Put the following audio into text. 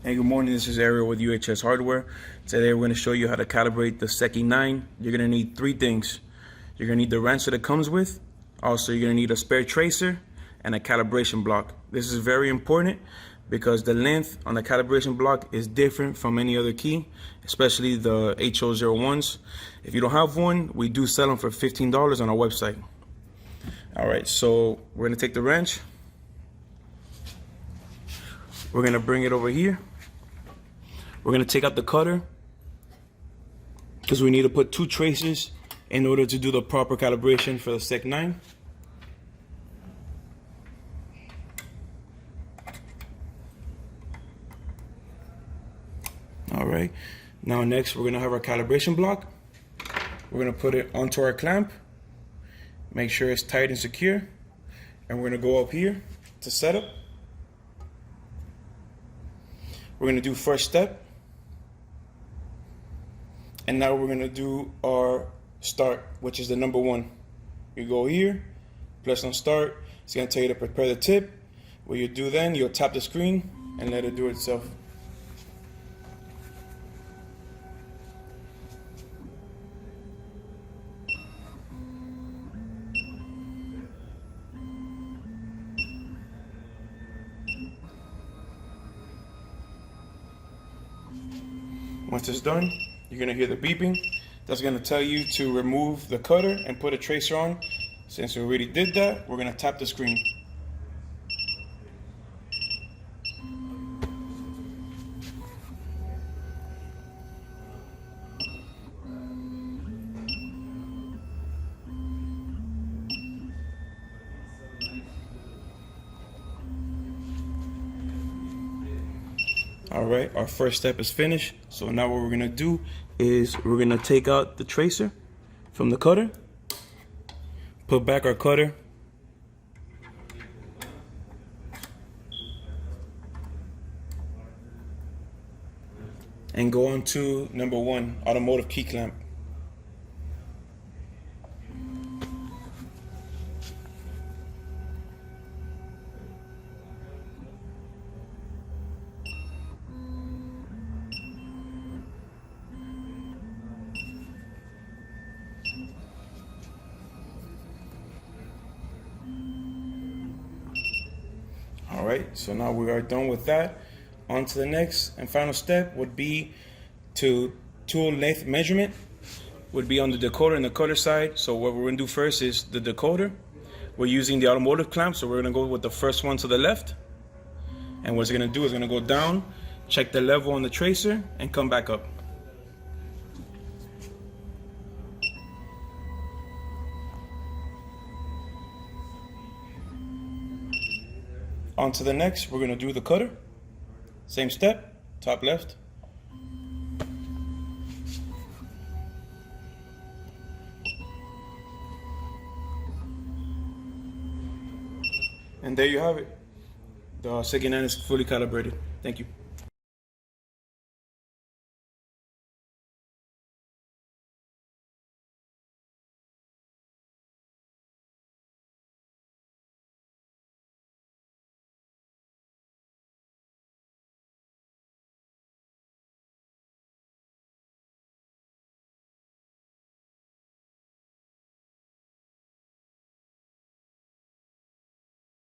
Hey, good morning. This is Ariel with UHS Hardware. Today we're going to show you how to calibrate the SEC-E9. You're going to need three things. You're going to need the wrench that it comes with. Also, you're going to need a spare tracer and a calibration block. This is very important because the length on the calibration block is different from any other key, especially the HO01s. If you don't have one, we do sell them for $15 on our website. All right, so we're going to take the wrench. We're going to bring it over here. We're going to take out the cutter because we need to put two tracers in order to do the proper calibration for the SEC-E9. All right, now next we're going to have our calibration block. We're going to put it onto our clamp. Make sure it's tight and secure. And we're going to go up here to setup. We're going to do first step. And now we're going to do our start, which is the number 1. You go here, press on start. It's going to tell you to prepare the tip. What you do then, you'll tap the screen and let it do it itself. Once it's done, you're going to hear the beeping. That's going to tell you to remove the cutter and put a tracer on. Since we already did that, we're going to tap the screen. All right, our first step is finished. So now what we're gonna do is we're gonna take out the tracer from the cutter, put back our cutter, and go on to number 1, automotive key clamp. All right, so now we are done with that. On to the next and final step would be to tool length measurement. Would be on the decoder and the cutter side. So what we're gonna do first is the decoder. We're using the automotive clamp, so we're gonna go with the first one to the left. And what it's gonna do is gonna go down, check the level on the tracer, and come back up. On to the next, we're going to do the cutter. Same step, top left. And there you have it. The SEC-E9 is fully calibrated. Thank you.